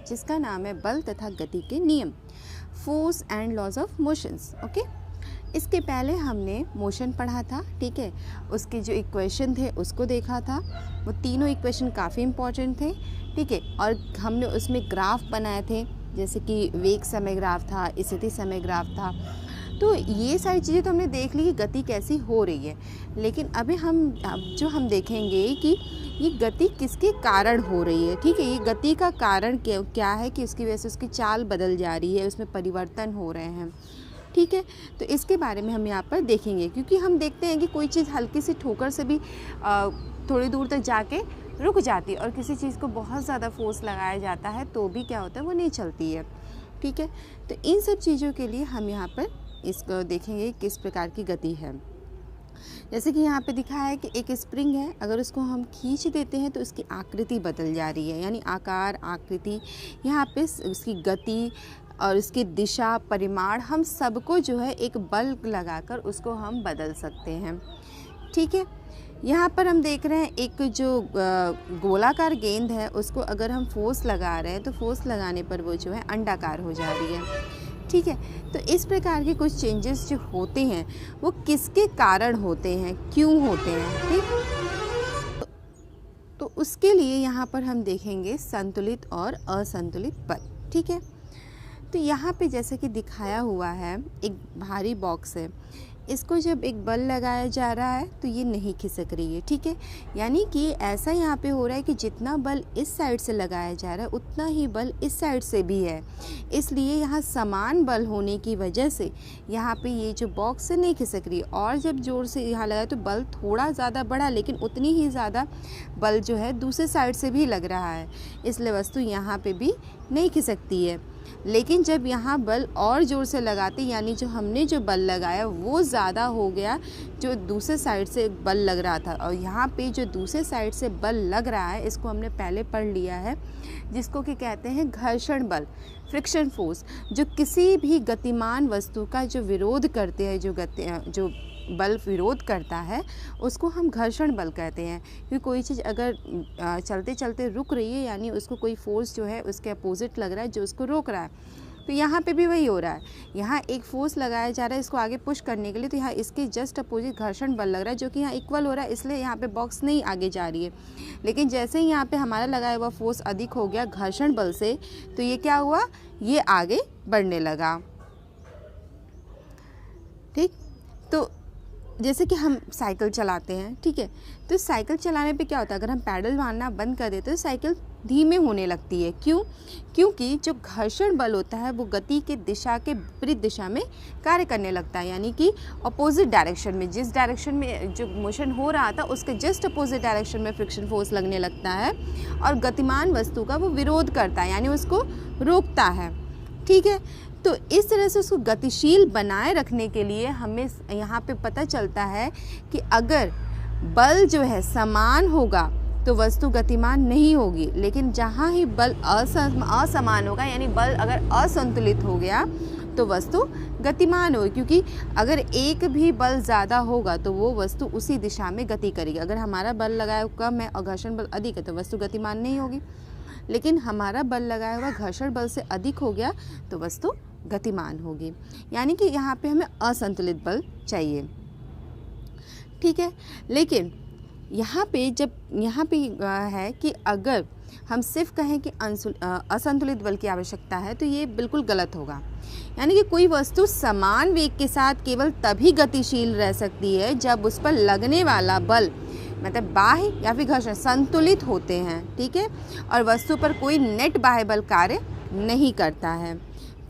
जिसका नाम है बल तथा गति के नियम, force and laws of motions. Okay, इसके पहले हमने मोशन पढ़ा था, ठीक है, उसके जो इक्वेशन थे उसको देखा था। वो तीनों इक्वेशन काफ़ी इम्पॉर्टेंट थे, ठीक है, और हमने उसमें ग्राफ बनाए थे, जैसे कि वेग समय ग्राफ था, स्थिति समय ग्राफ था। तो ये सारी चीज़ें तो हमने देख ली कि गति कैसी हो रही है। लेकिन अब जो हम देखेंगे कि ये गति किसके कारण हो रही है, ठीक है। ये गति का कारण क्या है कि उसकी वजह से उसकी चाल बदल जा रही है, उसमें परिवर्तन हो रहे हैं, ठीक है। तो इसके बारे में हम यहाँ पर देखेंगे, क्योंकि हम देखते हैं कि कोई चीज़ हल्की सी ठोकर से भी थोड़ी दूर तक जाके रुक जाती है, और किसी चीज़ को बहुत ज़्यादा फोर्स लगाया जाता है तो भी क्या होता है, वो नहीं चलती है, ठीक है। तो इन सब चीज़ों के लिए हम यहाँ पर इसको देखेंगे किस प्रकार की गति है। जैसे कि यहाँ पे दिखा है कि एक स्प्रिंग है, अगर उसको हम खींच देते हैं तो उसकी आकृति बदल जा रही है, यानी आकार, आकृति, यहाँ पे उसकी गति और उसकी दिशा, परिमाण, हम सबको जो है एक बल लगाकर उसको हम बदल सकते हैं, ठीक है। यहाँ पर हम देख रहे हैं एक जो गोलाकार गेंद है, उसको अगर हम फोर्स लगा रहे हैं तो फोर्स लगाने पर वो जो है अंडाकार हो जा रही है, ठीक है। तो इस प्रकार के कुछ चेंजेस जो होते हैं वो किसके कारण होते हैं, क्यों होते हैं, ठीक। तो उसके लिए यहाँ पर हम देखेंगे संतुलित और असंतुलित बल, ठीक है। तो यहाँ पे जैसे कि दिखाया हुआ है, एक भारी बॉक्स है, इसको जब एक बल लगाया जा रहा है तो ये नहीं खिसक रही है, ठीक है। यानी कि ऐसा यहाँ पे हो रहा है कि जितना बल इस साइड से लगाया जा रहा है उतना ही बल इस साइड से भी है, इसलिए यहाँ समान बल होने की वजह से यहाँ पे ये जो बॉक्स है नहीं खिसक रही। और जब जोर से यहाँ लगाया तो बल थोड़ा ज़्यादा बढ़ा, लेकिन उतनी ही ज़्यादा बल जो है दूसरे साइड से भी लग रहा है, इसलिए वस्तु यहाँ पे भी नहीं खिसकती है। लेकिन जब यहाँ बल और ज़ोर से लगाते, यानी जो हमने जो बल लगाया वो ज़्यादा हो गया जो दूसरे साइड से बल लग रहा था, और यहाँ पे जो दूसरे साइड से बल लग रहा है इसको हमने पहले पढ़ लिया है, जिसको कि कहते हैं घर्षण बल, फ्रिक्शन फोर्स, जो किसी भी गतिमान वस्तु का जो विरोध करते हैं, जो बल विरोध करता है उसको हम घर्षण बल कहते हैं। क्योंकि कोई चीज़ अगर चलते चलते रुक रही है, यानी उसको कोई फोर्स जो है उसके अपोजिट लग रहा है जो उसको रोक रहा है, तो यहाँ पे भी वही हो रहा है। यहाँ एक फोर्स लगाया जा रहा है इसको आगे पुश करने के लिए, तो यहाँ इसके जस्ट अपोजिट घर्षण बल लग रहा है जो कि यहाँ इक्वल हो रहा है, इसलिए यहाँ पे बॉक्स नहीं आगे जा रही है। लेकिन जैसे ही यहाँ पे हमारा लगाया हुआ फोर्स अधिक हो गया घर्षण बल से, तो ये क्या हुआ, ये आगे बढ़ने लगा, ठीक। तो जैसे कि हम साइकिल चलाते हैं, ठीक है, तो साइकिल चलाने पे क्या होता है, अगर हम पैडल मारना बंद कर देते हैं तो साइकिल धीमे होने लगती है। क्यों? क्योंकि जो घर्षण बल होता है वो गति के दिशा के विपरीत दिशा में कार्य करने लगता है, यानी कि अपोजिट डायरेक्शन में, जिस डायरेक्शन में जो मोशन हो रहा था उसके जस्ट अपोजिट डायरेक्शन में फ्रिक्शन फोर्स लगने लगता है, और गतिमान वस्तु का वो विरोध करता है, यानी उसको रोकता है, ठीक है। तो इस तरह से उसको गतिशील बनाए रखने के लिए हमें यहाँ पे पता चलता है कि अगर बल जो है समान होगा तो वस्तु गतिमान नहीं होगी, लेकिन जहाँ ही बल असमान होगा, यानी बल अगर असंतुलित हो गया तो वस्तु गतिमान होगी। क्योंकि अगर एक भी बल ज़्यादा होगा तो वो वस्तु उसी दिशा में गति करेगी। अगर हमारा बल लगाया कम है और घर्षण बल अधिक है तो वस्तु गतिमान नहीं होगी, लेकिन हमारा बल लगाया हुआ घर्षण बल से अधिक हो गया तो वस्तु गतिमान होगी। यानी कि यहाँ पे हमें असंतुलित बल चाहिए, ठीक है। लेकिन यहाँ पे है कि अगर हम सिर्फ कहें कि असंतुलित बल की आवश्यकता है तो ये बिल्कुल गलत होगा। यानी कि कोई वस्तु समान वेग के साथ केवल तभी गतिशील रह सकती है जब उस पर लगने वाला बल, मतलब बाह्य या फिर घर्षण, संतुलित होते हैं, ठीक है, और वस्तु पर कोई नेट बाह्य बल कार्य नहीं करता है,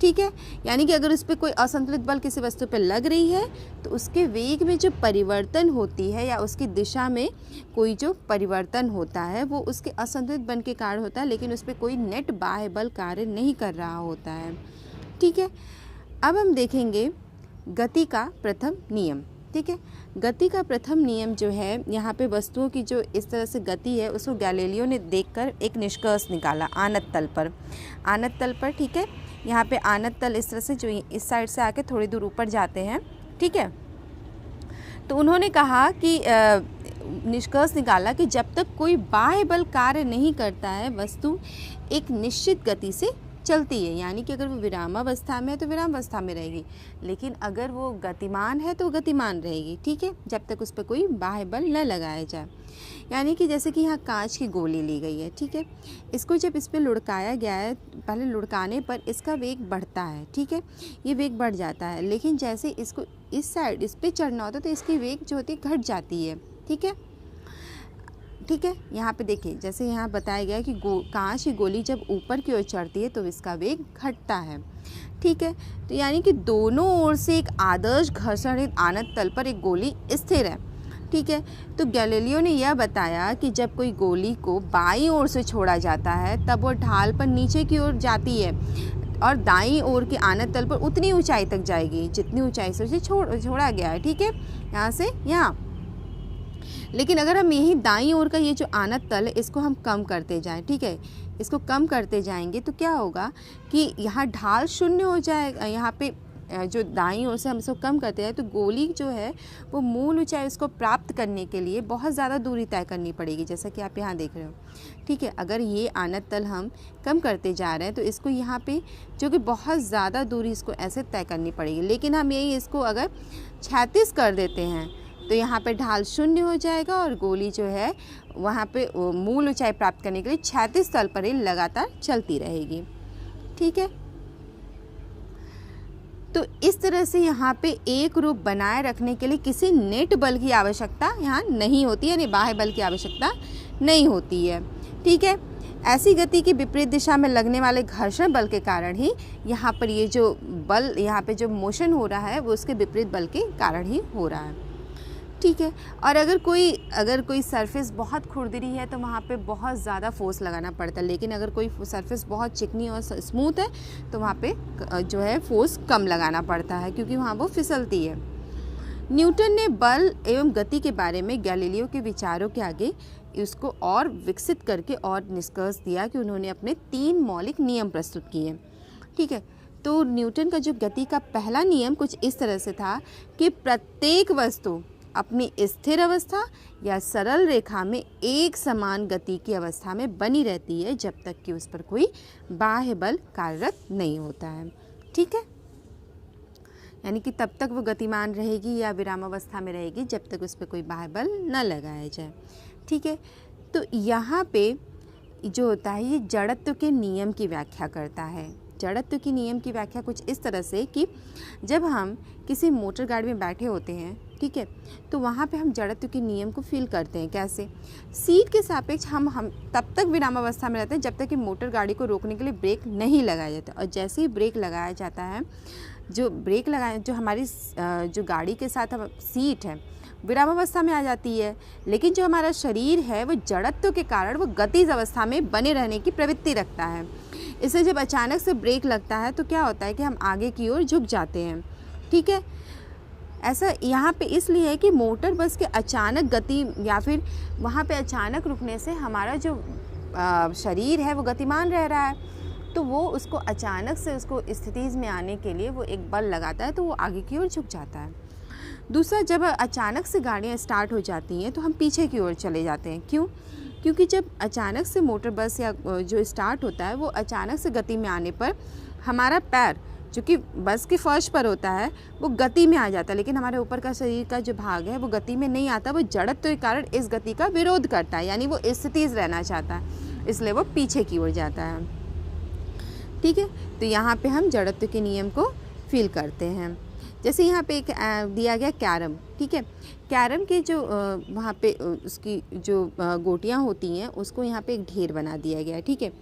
ठीक है। यानी कि अगर उस पर कोई असंतुलित बल किसी वस्तु पर लग रही है तो उसके वेग में जो परिवर्तन होती है या उसकी दिशा में कोई जो परिवर्तन होता है वो उसके असंतुलित बल के कारण होता है, लेकिन उस पर कोई नेट बाह्य बल कार्य नहीं कर रहा होता है, ठीक है। अब हम देखेंगे गति का प्रथम नियम, ठीक है। गति का प्रथम नियम जो है, यहाँ पे वस्तुओं की जो इस तरह से गति है उसको गैलीलियो ने देखकर एक निष्कर्ष निकाला आनत तल पर, ठीक है। यहाँ पे आनत तल इस तरह से जो इस साइड से आके थोड़ी दूर ऊपर जाते हैं, ठीक है। तो उन्होंने कहा कि निष्कर्ष निकाला कि जब तक कोई बाह्य बल कार्य नहीं करता है वस्तु एक निश्चित गति से चलती है, यानी कि अगर वो विरामावस्था में है तो विरामावस्था में रहेगी, लेकिन अगर वो गतिमान है तो गतिमान रहेगी, ठीक है, जब तक उस पर कोई बाह्य बल न लगाया जाए। यानी कि जैसे कि यहाँ कांच की गोली ली गई है, ठीक है, इसको जब इस पर लुढ़काया गया है, पहले लुढ़काने पर इसका वेग बढ़ता है, ठीक है, ये वेग बढ़ जाता है, लेकिन जैसे इसको इस साइड इस पर चढ़ना होता है तो इसकी वेग जो होती है घट जाती है, ठीक है। ठीक है, यहाँ पे देखिए जैसे यहाँ बताया गया कि कांच की गोली जब ऊपर की ओर चढ़ती है तो इसका वेग घटता है, ठीक है। तो यानी कि दोनों ओर से एक आदर्श घर्षण रहित आनत तल पर एक गोली स्थिर है, ठीक है। तो गैलीलियो ने यह बताया कि जब कोई गोली को बाईं ओर से छोड़ा जाता है तब वो ढाल पर नीचे की ओर जाती है और दाईं ओर के आनत तल पर उतनी ऊंचाई तक जाएगी जितनी ऊंचाई से उसे छोड़ा गया है, ठीक है, यहाँ से यहाँ। लेकिन अगर हम यही दाईं ओर का ये जो आनत तल है इसको हम कम करते जाएं, ठीक है, इसको कम करते जाएंगे तो क्या होगा कि यहाँ ढाल शून्य हो जाएगा। यहाँ पे जो दाईं ओर से हम इसको कम करते जाए तो गोली जो है वो मूल ऊंचाई उसको प्राप्त करने के लिए बहुत ज़्यादा दूरी तय करनी पड़ेगी, जैसा कि आप यहाँ देख रहे हो, ठीक है। अगर ये आनत तल हम कम करते जा रहे हैं तो इसको यहाँ पे जो कि बहुत ज़्यादा दूरी इसको ऐसे तय करनी पड़ेगी, लेकिन हम यही इसको अगर 36 कर देते हैं तो यहाँ पे ढाल शून्य हो जाएगा और गोली जो है वहाँ पे मूल ऊंचाई प्राप्त करने के लिए 36 तल पर ही लगातार चलती रहेगी, ठीक है। तो इस तरह से यहाँ पे एक रूप बनाए रखने के लिए किसी नेट बल की आवश्यकता यहाँ नहीं होती है, यानी बाह्य बल की आवश्यकता नहीं होती है, ठीक है। ऐसी गति की विपरीत दिशा में लगने वाले घर्षण बल के कारण ही यहाँ पर ये जो बल यहाँ पे जो मोशन हो रहा है वो उसके विपरीत बल के कारण ही हो रहा है, ठीक है। और अगर कोई सरफेस बहुत खुरदरी है तो वहाँ पे बहुत ज़्यादा फोर्स लगाना पड़ता है, लेकिन अगर कोई सरफेस बहुत चिकनी और स्मूथ है तो वहाँ पे जो है फोर्स कम लगाना पड़ता है क्योंकि वहाँ वो फिसलती है। न्यूटन ने बल एवं गति के बारे में गैलीलियो के विचारों के आगे उसको और विकसित करके और निष्कर्ष दिया कि उन्होंने अपने 3 मौलिक नियम प्रस्तुत किए, ठीक है। तो न्यूटन का जो गति का पहला नियम कुछ इस तरह से था कि प्रत्येक वस्तु अपनी स्थिर अवस्था या सरल रेखा में एक समान गति की अवस्था में बनी रहती है जब तक कि उस पर कोई बाह्य बल कार्यरत नहीं होता है, ठीक है। यानी कि तब तक वो गतिमान रहेगी या विरामावस्था में रहेगी जब तक उस पर कोई बाह्य बल न लगाया जाए, ठीक है। तो यहाँ पे जो होता है ये जड़त्व के नियम की व्याख्या करता है। जड़त्व की नियम की व्याख्या कुछ इस तरह से कि जब हम किसी मोटर गाड़ी में बैठे होते हैं, ठीक है, तो वहाँ पे हम जड़त्व के नियम को फील करते हैं। कैसे? सीट के सापेक्ष हम तब तक विरामावस्था में रहते हैं जब तक कि मोटर गाड़ी को रोकने के लिए ब्रेक नहीं लगाया जाता, और जैसे ही ब्रेक लगाया जाता है, जो हमारी जो गाड़ी के साथ हम सीट है विरामावस्था में आ जाती है, लेकिन जो हमारा शरीर है वो जड़त्व के कारण वो गतिज अवस्था में बने रहने की प्रवृत्ति रखता है। इससे जब अचानक से ब्रेक लगता है तो क्या होता है कि हम आगे की ओर झुक जाते हैं, ठीक है। ऐसा यहाँ पे इसलिए है कि मोटर बस के अचानक गति या फिर वहाँ पे अचानक रुकने से हमारा जो शरीर है वो गतिमान रह रहा है, तो वो उसको अचानक से उसको स्थिति में आने के लिए वो एक बल लगाता है तो वो आगे की ओर झुक जाता है। दूसरा, जब अचानक से गाड़ियाँ स्टार्ट हो जाती हैं तो हम पीछे की ओर चले जाते हैं। क्यों? क्योंकि जब अचानक से मोटर बस या जो स्टार्ट होता है वो अचानक से गति में आने पर हमारा पैर जो कि बस के फर्श पर होता है वो गति में आ जाता है, लेकिन हमारे ऊपर का शरीर का जो भाग है वो गति में नहीं आता, वो जड़त्व के कारण इस गति का विरोध करता है, यानी वो स्थितिज रहना चाहता है, इसलिए वो पीछे की ओर जाता है, ठीक है। तो यहाँ पे हम जड़त्व के नियम को फील करते हैं। जैसे यहाँ पे एक दिया गया कैरम, ठीक है। कैरम के जो वहाँ पे उसकी जो गोटियाँ होती हैं उसको यहाँ पे एक ढेर बना दिया गया है, ठीक है।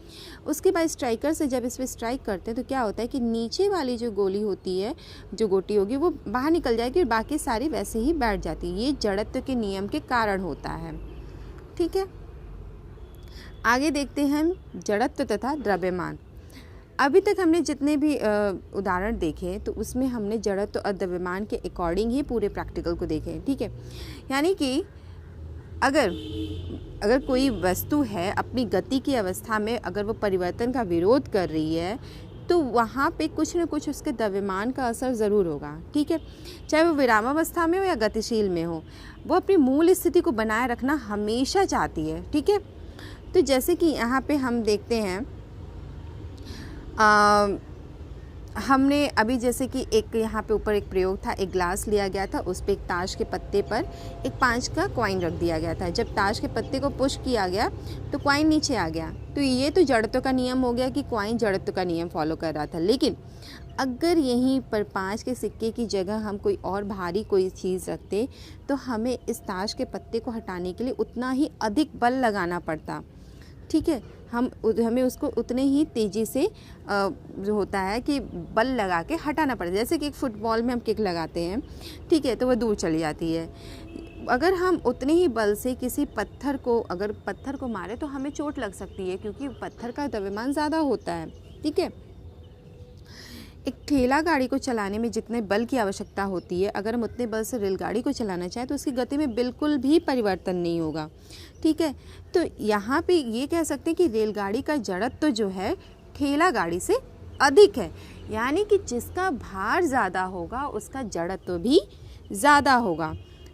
उसके बाद स्ट्राइकर से जब इस पर स्ट्राइक करते हैं तो क्या होता है कि नीचे वाली जो गोली होती है, जो गोटी होगी वो बाहर निकल जाएगी और बाकी सारी वैसे ही बैठ जाती है। ये जड़त्व के नियम के कारण होता है, ठीक है। आगे देखते हैं हम जड़त्व तथा द्रव्यमान। अभी तक हमने जितने भी उदाहरण देखे तो उसमें हमने जड़त्व और द्रव्यमान के अकॉर्डिंग ही पूरे प्रैक्टिकल को देखे, ठीक है। यानी कि अगर कोई वस्तु है अपनी गति की अवस्था में अगर वो परिवर्तन का विरोध कर रही है तो वहाँ पे कुछ न कुछ उसके द्रव्यमान का असर ज़रूर होगा, ठीक है। चाहे वो विरामावस्था में हो या गतिशील में हो, वो अपनी मूल स्थिति को बनाए रखना हमेशा चाहती है, ठीक है। तो जैसे कि यहाँ पे हम देखते हैं हमने अभी जैसे कि एक यहाँ पे ऊपर एक प्रयोग था, एक ग्लास लिया गया था, उस पे एक ताश के पत्ते पर एक 5 का कॉइन रख दिया गया था। जब ताश के पत्ते को पुश किया गया तो कॉइन नीचे आ गया। तो ये तो जड़त्व का नियम हो गया कि कॉइन जड़त्व का नियम फॉलो कर रहा था। लेकिन अगर यहीं पर 5 के सिक्के की जगह हम कोई और भारी कोई चीज़ रखते तो हमें इस ताश के पत्ते को हटाने के लिए उतना ही अधिक बल लगाना पड़ता। ठीक है, हमें उसको उतने ही तेज़ी से जो होता है कि बल लगा के हटाना पड़ता है। जैसे कि एक फुटबॉल में हम किक लगाते हैं, ठीक है, तो वह दूर चली जाती है। अगर हम उतने ही बल से किसी पत्थर को मारे तो हमें चोट लग सकती है, क्योंकि पत्थर का द्रव्यमान ज़्यादा होता है। ठीक है, एक ठेला गाड़ी को चलाने में जितने बल की आवश्यकता होती है, अगर हम उतने बल से रेलगाड़ी को चलाना चाहें तो उसकी गति में बिल्कुल भी परिवर्तन नहीं होगा। ठीक है, तो यहाँ पे ये कह सकते हैं कि रेलगाड़ी का जड़त्व जो है ठेला गाड़ी से अधिक है, यानी कि जिसका भार ज़्यादा होगा उसका जड़त्व भी ज़्यादा होगा।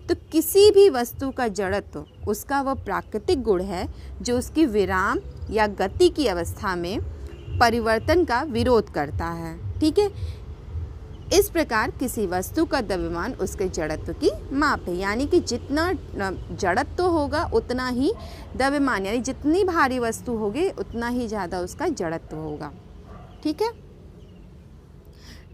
तो किसी भी वस्तु का जड़त्व उसका वह प्राकृतिक गुण है जो उसकी विराम या गति की अवस्था में परिवर्तन का विरोध करता है। ठीक है, इस प्रकार किसी वस्तु का द्रव्यमान उसके जड़त्व की माप है, यानी कि जितना जड़त्व होगा उतना ही द्रव्यमान, यानी जितनी भारी वस्तु होगी उतना ही ज़्यादा उसका जड़त्व होगा। ठीक है,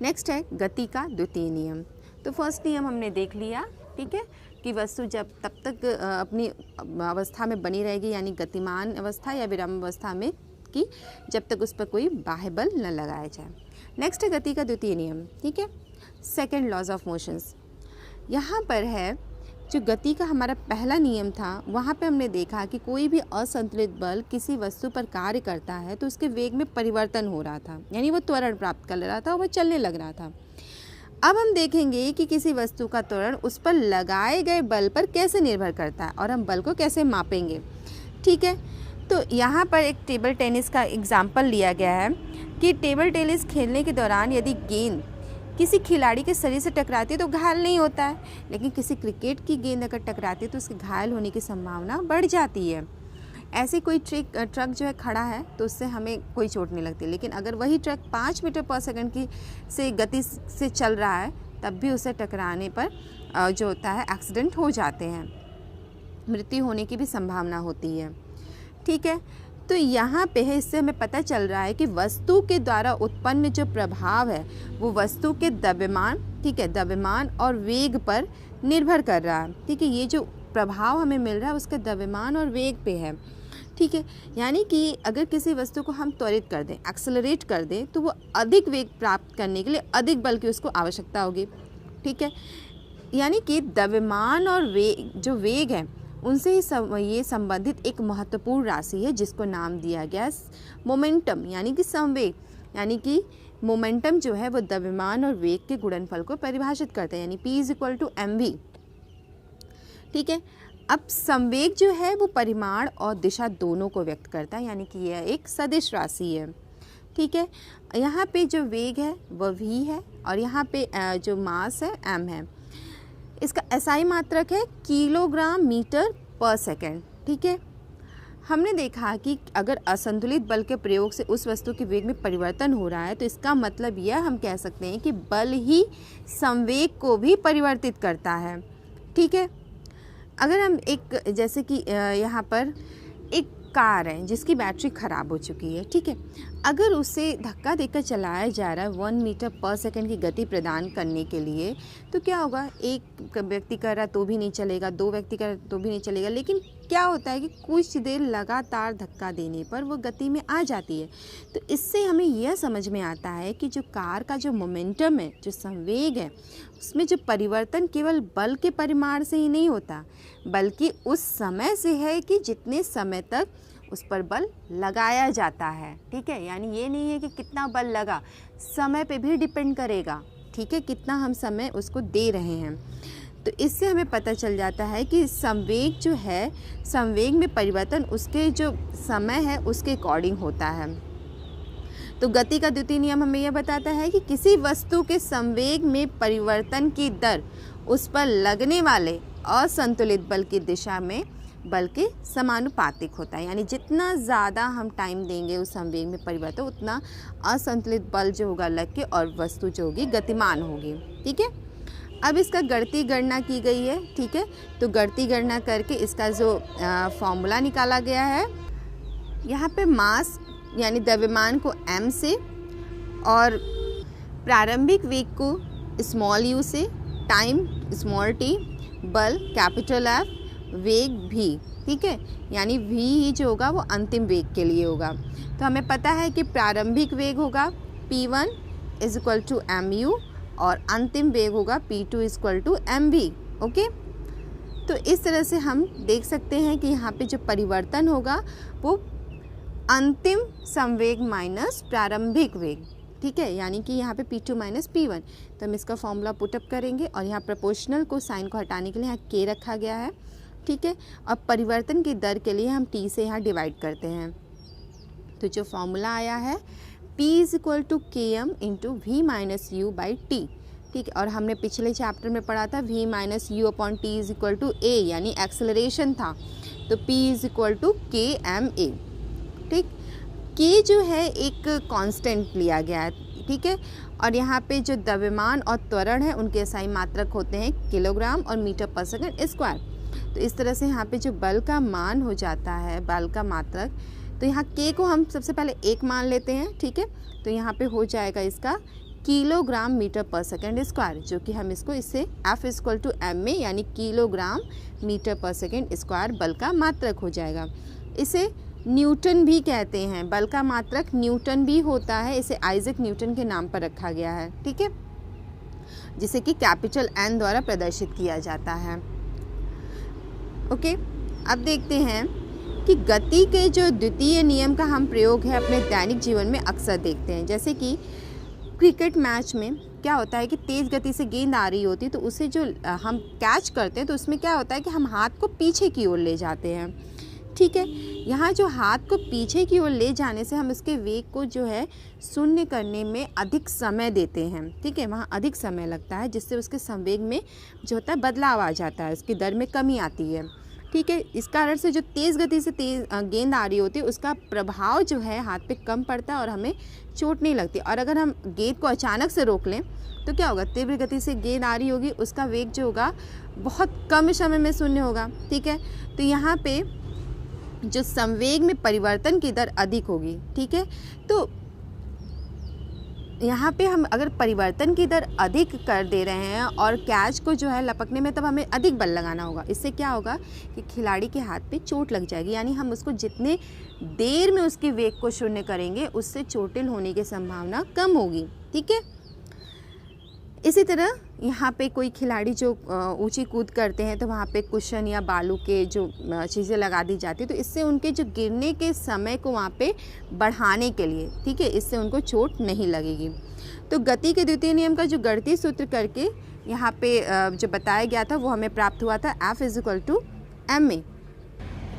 नेक्स्ट है गति का द्वितीय नियम। तो फर्स्ट नियम हमने देख लिया, ठीक है, कि वस्तु जब तब तक अपनी अवस्था में बनी रहेगी, यानी गतिमान अवस्था या विराम अवस्था में, कि जब तक उस पर कोई बाह्य बल न लगाया जाए। नेक्स्ट है गति का द्वितीय नियम। ठीक है, सेकंड लॉज ऑफ मोशंस। यहाँ पर है जो गति का हमारा पहला नियम था, वहाँ पे हमने देखा कि कोई भी असंतुलित बल किसी वस्तु पर कार्य करता है तो उसके वेग में परिवर्तन हो रहा था, यानी वो त्वरण प्राप्त कर रहा था और वह चलने लग रहा था। अब हम देखेंगे कि किसी वस्तु का त्वरण उस पर लगाए गए बल पर कैसे निर्भर करता है और हम बल को कैसे मापेंगे। ठीक है, तो यहाँ पर एक टेबल टेनिस का एग्जाम्पल लिया गया है कि टेबल टेनिस खेलने के दौरान यदि गेंद किसी खिलाड़ी के शरीर से टकराती है तो घायल नहीं होता है, लेकिन किसी क्रिकेट की गेंद अगर टकराती है तो उसके घायल होने की संभावना बढ़ जाती है। ऐसे कोई ट्रक जो है खड़ा है तो उससे हमें कोई चोट नहीं लगती, लेकिन अगर वही ट्रक 5 मीटर पर सेकंड की से गति से चल रहा है तब भी उसे टकराने पर जो होता है एक्सीडेंट हो जाते हैं, मृत्यु होने की भी संभावना होती है। ठीक है, तो यहाँ पे है, इससे हमें पता चल रहा है कि वस्तु के द्वारा उत्पन्न जो प्रभाव है वो वस्तु के द्रव्यमान, ठीक है, द्रव्यमान और वेग पर निर्भर कर रहा है। ठीक है, ये जो प्रभाव हमें मिल रहा है उसके द्रव्यमान और वेग पे है। ठीक है, यानी कि अगर किसी वस्तु को हम त्वरित कर दें, एक्सेलरेट कर दें, तो वो अधिक वेग प्राप्त करने के लिए अधिक बल की उसको आवश्यकता होगी। ठीक है, यानी कि द्रव्यमान और वेग है उनसे ही ये संबंधित एक महत्वपूर्ण राशि है जिसको नाम दिया गया मोमेंटम, यानी कि संवेग। यानी कि मोमेंटम जो है वो द्रव्यमान और वेग के गुणनफल को परिभाषित करता है, यानी P = mv। ठीक है, अब संवेग जो है वो परिमाण और दिशा दोनों को व्यक्त करता है, यानी कि यह एक सदिश राशि है। ठीक है, यहाँ पे जो वेग है वह v है और यहाँ पे जो मास है m है। इसका SI मात्रक है किलोग्राम मीटर पर सेकंड। ठीक है, हमने देखा कि अगर असंतुलित बल के प्रयोग से उस वस्तु के वेग में परिवर्तन हो रहा है तो इसका मतलब यह हम कह सकते हैं कि बल ही संवेग को भी परिवर्तित करता है। ठीक है, अगर हम एक जैसे कि यहाँ पर एक कार है जिसकी बैटरी ख़राब हो चुकी है। ठीक है, अगर उसे धक्का देकर चलाया जा रहा है 1 मीटर पर सेकंड की गति प्रदान करने के लिए, तो क्या होगा, एक व्यक्ति कर रहा तो भी नहीं चलेगा, 2 व्यक्ति कर तो भी नहीं चलेगा, लेकिन क्या होता है कि कुछ देर लगातार धक्का देने पर वो गति में आ जाती है। तो इससे हमें यह समझ में आता है कि जो कार का जो मोमेंटम है, जो संवेग है, उसमें जो परिवर्तन केवल बल के परिमाण से ही नहीं होता, बल्कि उस समय से है कि जितने समय तक उस पर बल लगाया जाता है। ठीक है, यानी ये नहीं है कि कितना बल लगा, समय पे भी डिपेंड करेगा। ठीक है, कितना हम समय उसको दे रहे हैं। तो इससे हमें पता चल जाता है कि संवेग जो है, संवेग में परिवर्तन उसके जो समय है उसके अकॉर्डिंग होता है। तो गति का द्वितीय नियम हमें यह बताता है कि किसी वस्तु के संवेग में परिवर्तन की दर उस पर लगने वाले असंतुलित बल की दिशा में बल के समानुपातिक होता है, यानी जितना ज़्यादा हम टाइम देंगे उस संवेग में परिवर्तन उतना असंतुलित बल जो होगा लग के और वस्तु जो होगी गतिमान होगी। ठीक है, अब इसका गणितीय गणना की गई है। ठीक है, तो गणितीय गणना करके इसका जो फॉर्मूला निकाला गया है, यहाँ पे मास यानी द्रव्यमान को m से और प्रारंभिक वेग को स्मॉल u से, टाइम स्मॉल t, बल कैपिटल F, वेग v। ठीक है, यानी v ही जो होगा वो अंतिम वेग के लिए होगा। तो हमें पता है कि प्रारंभिक वेग होगा p1 = mu और अंतिम वेग होगा p2 = mv। ओके, तो इस तरह से हम देख सकते हैं कि यहाँ पे जो परिवर्तन होगा वो अंतिम संवेग माइनस प्रारंभिक वेग। ठीक है, यानी कि यहाँ पे P2 - P1। तो हम इसका फॉर्मूला पुटअप करेंगे और यहाँ प्रोपोर्शनल को साइन को हटाने के लिए यहाँ K रखा गया है। ठीक है, अब परिवर्तन की दर के लिए हम T से यहाँ डिवाइड करते हैं। तो जो फॉर्मूला आया है P = Km × V - U/T। ठीक है, और हमने पिछले चैप्टर में पढ़ा था V - U/T = A, यानी एक्सेलरेशन था। तो P = Kma। ठीक, K जो है एक कांस्टेंट लिया गया है। ठीक है, और यहाँ पे जो द्रव्यमान और त्वरण है उनके SI मात्रक होते हैं किलोग्राम और मीटर/सेकंड²। तो इस तरह से यहाँ पे जो बल का मान हो जाता है, बल का मात्रक, तो यहाँ K को हम सबसे पहले 1 मान लेते हैं। ठीक है, तो यहाँ पे हो जाएगा इसका किलोग्राम मीटर/सेकंड², जो कि हम इसको इससे F = m में यानी किलोग्राम मीटर/सेकंड² बल का मात्रक हो जाएगा। इसे न्यूटन भी कहते हैं, बल का मात्रक न्यूटन भी होता है, इसे आइजैक न्यूटन के नाम पर रखा गया है। ठीक है, जिसे कि कैपिटल N द्वारा प्रदर्शित किया जाता है। ओके, अब देखते हैं कि गति के जो द्वितीय नियम का हम प्रयोग है अपने दैनिक जीवन में अक्सर देखते हैं। जैसे कि क्रिकेट मैच में क्या होता है कि तेज़ गति से गेंद आ रही होती है, तो उसे जो हम कैच करते हैं तो उसमें क्या होता है कि हम हाथ को पीछे की ओर ले जाते हैं। ठीक है, यहाँ जो हाथ को पीछे की ओर ले जाने से हम उसके वेग को जो है शून्य करने में अधिक समय देते हैं। ठीक है, वहाँ अधिक समय लगता है, जिससे उसके संवेग में जो होता है बदलाव आ जाता है, उसकी दर में कमी आती है। ठीक है, इस कारण से जो तेज़ गति से गेंद आ रही होती है उसका प्रभाव जो है हाथ पे कम पड़ता है और हमें चोट नहीं लगती। और अगर हम गेंद को अचानक से रोक लें तो क्या होगा, तीव्र गति से गेंद आ रही होगी, उसका वेग जो होगा बहुत कम समय में शून्य होगा। ठीक है, तो यहाँ पे जो संवेग में परिवर्तन की दर अधिक होगी। ठीक है, तो यहाँ पे हम अगर परिवर्तन की दर अधिक कर दे रहे हैं और कैच को जो है लपकने में तब हमें अधिक बल लगाना होगा। इससे क्या होगा कि खिलाड़ी के हाथ पे चोट लग जाएगी, यानी हम उसको जितने देर में उसके वेग को शून्य करेंगे उससे चोटिल होने की संभावना कम होगी। ठीक है, इसी तरह यहाँ पे कोई खिलाड़ी जो ऊंची कूद करते हैं तो वहाँ पे कुशन या बालू के जो चीज़ें लगा दी जाती है, तो इससे उनके जो गिरने के समय को वहाँ पे बढ़ाने के लिए, ठीक है, इससे उनको चोट नहीं लगेगी। तो गति के द्वितीय नियम का जो गणितीय सूत्र करके यहाँ पे जो बताया गया था वो हमें प्राप्त हुआ था F = ma।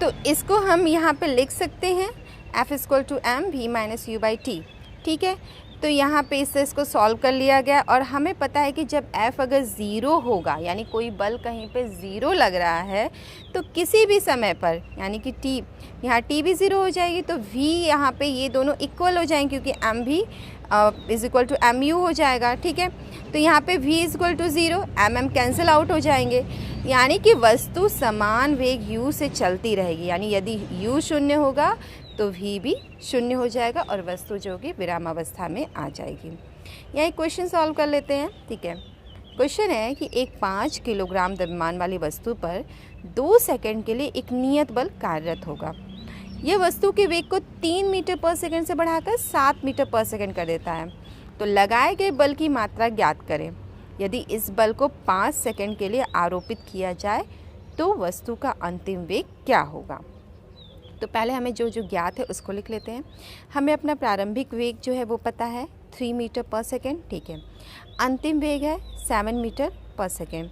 तो इसको हम यहाँ पे लिख सकते हैं F = m v - u/t। ठीक है, तो यहाँ पे इससे इसको सॉल्व कर लिया गया और हमें पता है कि जब F अगर 0 होगा, यानी कोई बल कहीं पे 0 लग रहा है, तो किसी भी समय पर यानी कि T, यहाँ T भी 0 हो जाएगी, तो V यहाँ पे ये दोनों इक्वल हो जाएंगे क्योंकि M भी = mu हो जाएगा। ठीक है, तो यहाँ पे V = 0, mm कैंसिल आउट हो जाएंगे, यानी कि वस्तु समान वेग u से चलती रहेगी। यानी यदि u 0 होगा तो v भी 0 हो जाएगा और वस्तु जो कि विराम अवस्था में आ जाएगी। यहाँ एक क्वेश्चन सॉल्व कर लेते हैं। ठीक है, क्वेश्चन है कि एक 5 किलोग्राम द्रव्यमान वाली वस्तु पर 2 सेकंड के लिए एक नियत बल कार्यरत होगा। यह वस्तु के वेग को 3 मीटर/सेकंड से बढ़ाकर 7 मीटर/सेकंड कर देता है। तो लगाए गए बल की मात्रा ज्ञात करें। यदि इस बल को 5 सेकंड के लिए आरोपित किया जाए तो वस्तु का अंतिम वेग क्या होगा। तो पहले हमें जो ज्ञात है उसको लिख लेते हैं। हमें अपना प्रारंभिक वेग जो है वो पता है 3 मीटर/सेकंड। ठीक है, अंतिम वेग है 7 मीटर/सेकंड,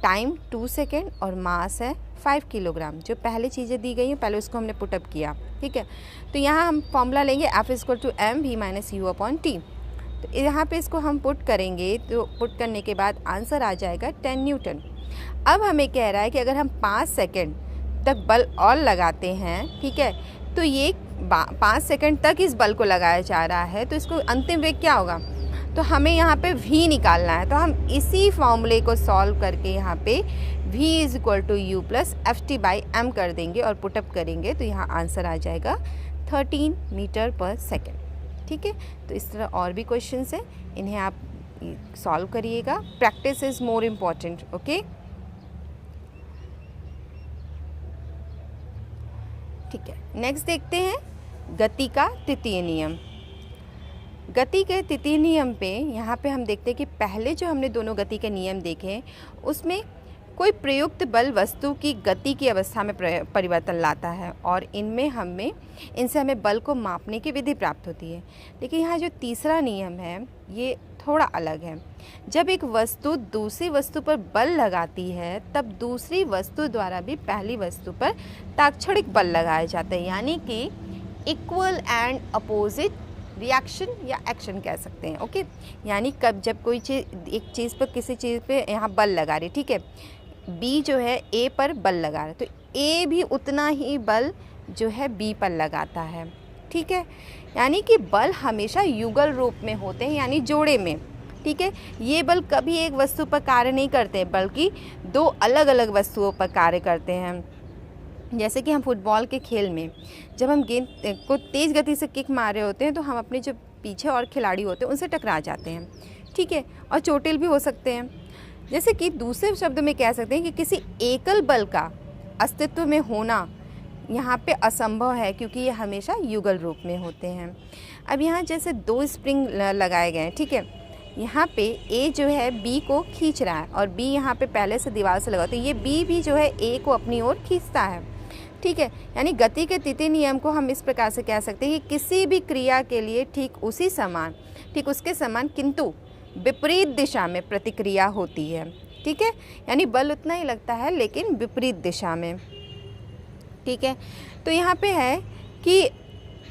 टाइम 2 सेकंड और मास है 5 किलोग्राम। जो पहले चीज़ें दी गई हैं पहले उसको हमने पुटअप किया। ठीक है, तो यहाँ हम फॉर्मूला लेंगे F = m v - u/t। तो यहाँ पे इसको हम पुट करेंगे, तो पुट करने के बाद आंसर आ जाएगा 10 न्यूटन। अब हमें कह रहा है कि अगर हम 5 सेकंड तक बल और लगाते हैं, ठीक है, तो ये 5 सेकंड तक इस बल को लगाया जा रहा है, तो इसको अंतिम वेग क्या होगा, तो हमें यहाँ पे v निकालना है। तो हम इसी फॉर्मूले को सॉल्व करके यहाँ पे v is equal to u plus f t by m कर देंगे और पुटअप करेंगे, तो यहाँ आंसर आ जाएगा 13 मीटर पर सेकेंड। ठीक है, तो इस तरह और भी क्वेश्चंस हैं, इन्हें आप सॉल्व करिएगा। Practice is more important. Okay, ठीक है, नेक्स्ट देखते हैं गति का तृतीय नियम। गति के तृतीय नियम पे यहाँ पे हम देखते हैं कि पहले जो हमने दोनों गति के नियम देखे उसमें कोई प्रयुक्त बल वस्तु की गति की अवस्था में परिवर्तन लाता है और इनसे हमें बल को मापने की विधि प्राप्त होती है। लेकिन यहाँ जो तीसरा नियम है ये थोड़ा अलग है। जब एक वस्तु दूसरी वस्तु पर बल लगाती है तब दूसरी वस्तु द्वारा भी पहली वस्तु पर ताक्षणिक बल लगाया जाता है, यानी कि इक्वल एंड अपोजिट रिएक्शन या एक्शन कह सकते हैं। ओके, यानी जब कोई चीज़ एक चीज़ पर किसी चीज़ पे यहाँ बल लगा रही, ठीक है, बी जो है ए पर बल लगा रहा है तो ए भी उतना ही बल जो है बी पर लगाता है। ठीक है, यानी कि बल हमेशा युगल रूप में होते हैं, यानी जोड़े में। ठीक है, ये बल कभी एक वस्तु पर कार्य नहीं करते बल्कि दो अलग अलग वस्तुओं पर कार्य करते हैं। जैसे कि हम फुटबॉल के खेल में जब हम गेंद को तेज़ गति से किक मार रहे होते हैं तो हम अपने जो पीछे और खिलाड़ी होते हैं उनसे टकरा जाते हैं। ठीक है, और चोटिल भी हो सकते हैं। जैसे कि दूसरे शब्द में कह सकते हैं कि किसी एकल बल का अस्तित्व में होना यहाँ पे असंभव है क्योंकि ये हमेशा युगल रूप में होते हैं। अब यहाँ जैसे दो स्प्रिंग लगाए गए हैं, ठीक है, यहाँ पे ए जो है बी को खींच रहा है और बी यहाँ पे पहले से दीवार से लगा, तो ये बी भी जो है ए को अपनी ओर खींचता है। ठीक है, यानी गति के तृतीय नियम को हम इस प्रकार से कह सकते हैं कि किसी भी क्रिया के लिए ठीक उसके समान किंतु विपरीत दिशा में प्रतिक्रिया होती है। ठीक है, यानी बल उतना ही लगता है लेकिन विपरीत दिशा में। ठीक है, तो यहाँ पे है कि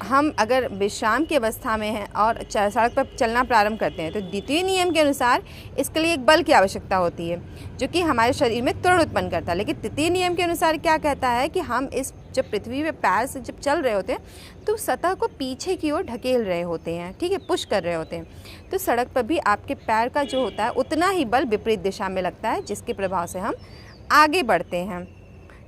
हम अगर विश्राम की अवस्था में हैं और सड़क पर चलना प्रारंभ करते हैं तो द्वितीय नियम के अनुसार इसके लिए एक बल की आवश्यकता होती है जो कि हमारे शरीर में त्वरण उत्पन्न करता है। लेकिन तृतीय नियम के अनुसार क्या कहता है कि हम जब पृथ्वी पे पैर से जब चल रहे होते हैं तो सतह को पीछे की ओर ढकेल रहे होते हैं। ठीक है, पुश कर रहे होते हैं, तो सड़क पर भी आपके पैर का जो होता है उतना ही बल विपरीत दिशा में लगता है जिसके प्रभाव से हम आगे बढ़ते हैं।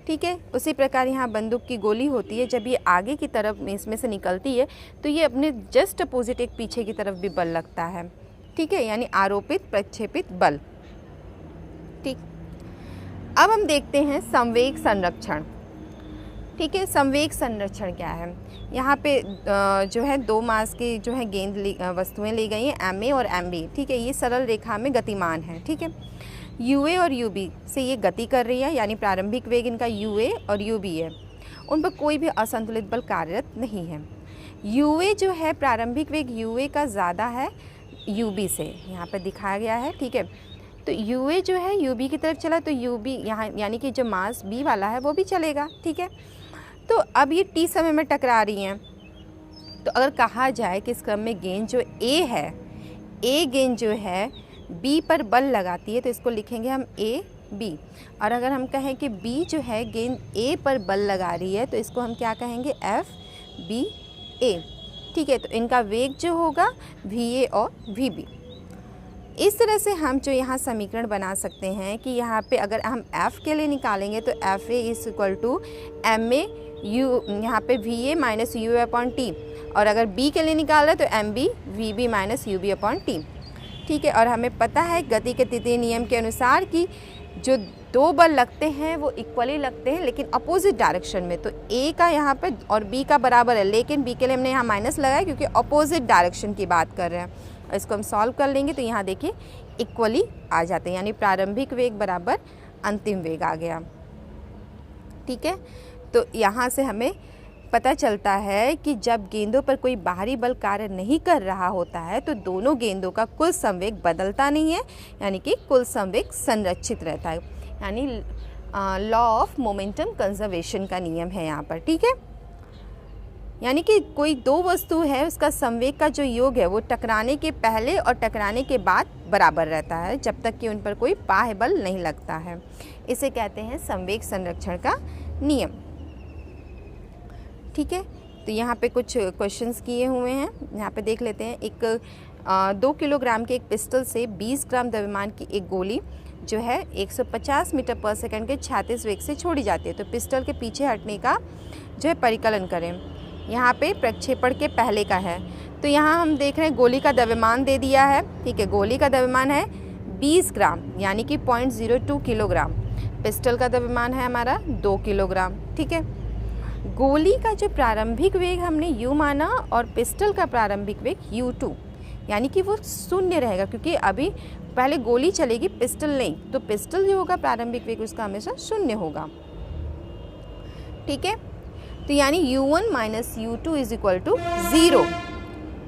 ठीक है, उसी प्रकार यहाँ बंदूक की गोली होती है, जब ये आगे की तरफ इसमें से निकलती है तो ये अपने जस्ट अपोजिट एक पीछे की तरफ भी बल लगता है। ठीक है, यानी आरोपित प्रक्षेपित बल। ठीक, अब हम देखते हैं संवेग संरक्षण। ठीक है, संवेग संरक्षण क्या है। यहाँ पे जो है दो मास की जो है गेंद वस्तुएं ली गई हैं, एम ए और एम बी। ठीक है, ये सरल रेखा में गतिमान है। ठीक है, यू ए और यू बी से ये गति कर रही है, यानी प्रारंभिक वेग इनका यू ए और यू बी है, उन पर कोई भी असंतुलित बल कार्यरत नहीं है। यू ए जो है प्रारंभिक वेग यू ए का ज़्यादा है यू बी से, यहाँ पर दिखाया गया है। ठीक है, तो यू ए जो है यू बी की तरफ चला तो यू बी यहाँ यानी कि जो मास बी वाला है वो भी चलेगा। ठीक है, तो अब ये टी समय में टकरा रही हैं, तो अगर कहा जाए कि इस क्रम में गेंद जो ए है, ए गेंद जो है बी पर बल लगाती है तो इसको लिखेंगे हम ए बी, और अगर हम कहें कि बी जो है गेंद ए पर बल लगा रही है तो इसको हम क्या कहेंगे, एफ बी ए। ठीक है, तो इनका वेग जो होगा वी ए और वी बी। इस तरह से हम जो यहाँ समीकरण बना सकते हैं कि यहाँ पे अगर हम एफ़ के लिए निकालेंगे तो f a is equal to m a u, यहाँ पे v a minus u a upon t, और अगर बी के लिए निकाल रहे तो m b v b minus u b upon t. ठीक है, और हमें पता है गति के तृतीय नियम के अनुसार कि जो दो बल लगते हैं वो इक्वली लगते हैं लेकिन अपोजिट डायरेक्शन में। तो ए का यहाँ पे और बी का बराबर है, लेकिन बी के लिए हमने यहाँ माइनस लगाया क्योंकि अपोजिट डायरेक्शन की बात कर रहे हैं। इसको हम सॉल्व कर लेंगे तो यहाँ देखिए इक्वली आ जाते हैं, यानी प्रारंभिक वेग बराबर अंतिम वेग आ गया। ठीक है, तो यहाँ से हमें पता चलता है कि जब गेंदों पर कोई बाहरी बल कार्य नहीं कर रहा होता है तो दोनों गेंदों का कुल संवेग बदलता नहीं है, यानी कि कुल संवेग संरक्षित रहता है, यानी लॉ ऑफ मोमेंटम कंजर्वेशन का नियम है यहाँ पर। ठीक है, यानी कि कोई दो वस्तु है उसका संवेग का जो योग है वो टकराने के पहले और टकराने के बाद बराबर रहता है जब तक कि उन पर कोई बाह्य बल नहीं लगता है। इसे कहते हैं संवेग संरक्षण का नियम। ठीक है, तो यहाँ पे कुछ क्वेश्चंस किए हुए हैं, यहाँ पे देख लेते हैं। एक 2 किलोग्राम के एक पिस्टल से 20 ग्राम द्रव्यमान की एक गोली जो है 150 मीटर पर सेकंड के 36 वेग से छोड़ी जाती है, तो पिस्टल के पीछे हटने का जो है परिकलन करें। यहाँ पे प्रक्षेपण के पहले का है, तो यहाँ हम देख रहे हैं गोली का द्रव्यमान दे दिया है। ठीक है, गोली का द्रव्यमान है 20 ग्राम यानी कि 0.02 किलोग्राम। पिस्टल का द्रव्यमान है हमारा 2 किलोग्राम। ठीक है, गोली का जो प्रारंभिक वेग हमने u माना और पिस्टल का प्रारंभिक वेग u2 यानी कि वो शून्य रहेगा, क्योंकि अभी पहले गोली चलेगी, पिस्टल नहीं, तो पिस्टल जो होगा प्रारंभिक वेग उसका हमेशा शून्य होगा। ठीक है, तो यानी u1 minus u2 is equal to 0।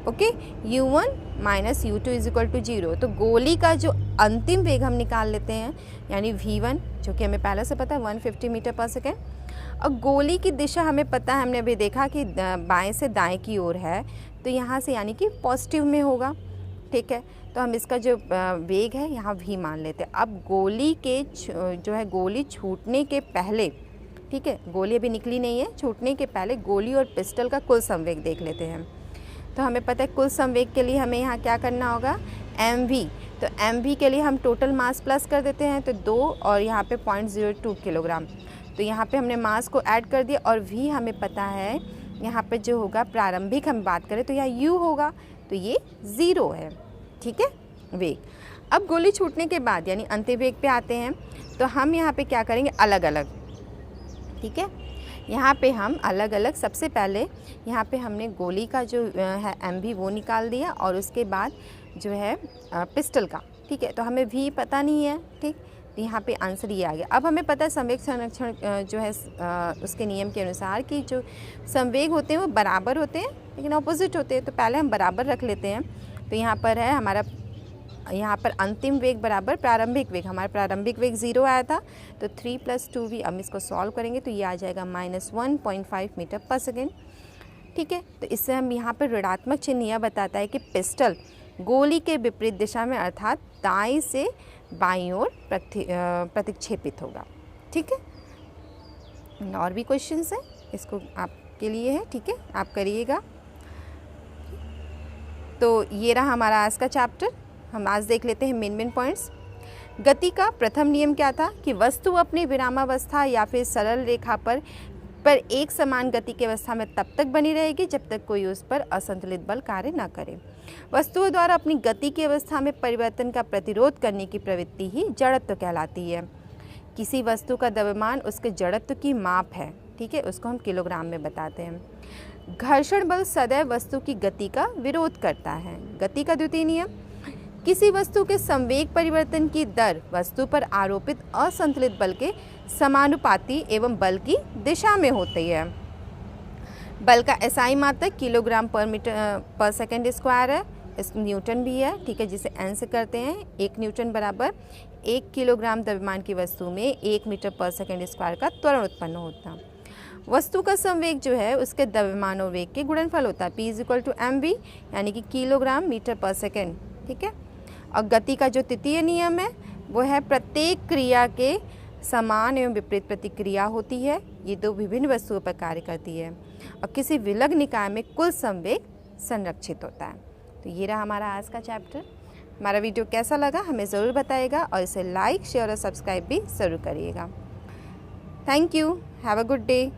Okay, u1 minus u2 is equal to 0। तो गोली का जो अंतिम वेग हम निकाल लेते हैं, यानी v1 जो कि हमें पहले से पता है 150 मीटर पर सेकेंड। अब गोली की दिशा हमें पता है, हमने अभी देखा कि बाएं से दाएं की ओर है, तो यहाँ से यानी कि पॉजिटिव में होगा। ठीक है, तो हम इसका जो वेग है यहाँ v मान लेते हैं। अब गोली के जो है गोली छूटने के पहले, ठीक है, गोली अभी निकली नहीं है, छूटने के पहले गोली और पिस्टल का कुल संवेग देख लेते हैं। तो हमें पता है कुल संवेग के लिए हमें यहाँ क्या करना होगा, mv। तो mv के लिए हम टोटल मास प्लस कर देते हैं, तो 2 और यहाँ पे 0.02 किलोग्राम। तो यहाँ पे हमने मास को ऐड कर दिया और v हमें पता है यहाँ पे जो होगा प्रारंभिक हम बात करें तो यहाँ u होगा, तो ये 0 है। ठीक है, वेग। अब गोली छूटने के बाद यानी अंतिम वेग पे आते हैं, तो हम यहाँ पे क्या करेंगे, अलग अलग। ठीक है, यहाँ पे हम अलग अलग, सबसे पहले यहाँ पे हमने गोली का जो है mv वो निकाल दिया और उसके बाद जो है पिस्टल का। ठीक है, तो हमें v पता नहीं है। ठीक, तो यहाँ पे आंसर ये आ गया। अब हमें पता है संवेग संरक्षण जो है उसके नियम के अनुसार कि जो संवेग होते हैं वो बराबर होते हैं लेकिन ऑपोजिट होते हैं, तो पहले हम बराबर रख लेते हैं। तो यहाँ पर है हमारा, यहाँ पर अंतिम वेग बराबर प्रारंभिक वेग, हमारा प्रारंभिक वेग 0 आया था, तो 3 + 2v। अब इसको सॉल्व करेंगे तो ये आ जाएगा -1.5 मीटर पर सेकेंड। ठीक है, तो इससे हम यहाँ पर ऋणात्मक चिन्ह यह बताता है कि पिस्टल गोली के विपरीत दिशा में अर्थात दाएं से बाईं ओर प्रतिक्षेपित होगा। ठीक है, और भी क्वेश्चंस हैं, इसको आपके लिए है। ठीक है, आप करिएगा। तो ये रहा हमारा आज का चैप्टर। हम आज देख लेते हैं मेन पॉइंट्स। गति का प्रथम नियम क्या था कि वस्तु अपनी विरामावस्था या फिर सरल रेखा पर एक समान गति की अवस्था में तब तक बनी रहेगी जब तक कोई उस पर असंतुलित बल कार्य न करे। वस्तुओं द्वारा अपनी गति की अवस्था में परिवर्तन का प्रतिरोध करने की प्रवृत्ति ही जड़त्व कहलाती है। किसी वस्तु का द्रव्यमान उसके जड़त्व की माप है। ठीक है, उसको हम किलोग्राम में बताते हैं। घर्षण बल सदैव वस्तु की गति का विरोध करता है। गति का द्वितीय नियम, किसी वस्तु के संवेग परिवर्तन की दर वस्तु पर आरोपित असंतुलित बल के समानुपाती एवं बल की दिशा में होती है। बल का SI मात्रक किलोग्राम पर मीटर पर सेकंड स्क्वायर है, इस न्यूटन भी है। ठीक है, जिसे n से करते हैं, 1 न्यूटन बराबर 1 किलोग्राम द्रव्यमान की वस्तु में 1 मीटर पर सेकंड स्क्वायर का त्वरण उत्पन्न होता है। वस्तु का संवेग जो है उसके द्रव्यमान और वेग के गुणनफल होता है, P = mv यानी कि किलोग्राम मीटर पर सेकंड। ठीक है, और गति का जो तृतीय नियम है वो है प्रत्येक क्रिया के समान एवं विपरीत प्रतिक्रिया होती है। ये दो विभिन्न वस्तुओं पर कार्य करती है और किसी विलग निकाय में कुल संवेग संरक्षित होता है। तो ये रहा हमारा आज का चैप्टर। हमारा वीडियो कैसा लगा हमें ज़रूर बताइएगा और इसे लाइक, शेयर और सब्सक्राइब भी ज़रूर करिएगा। Thank you, have a good day.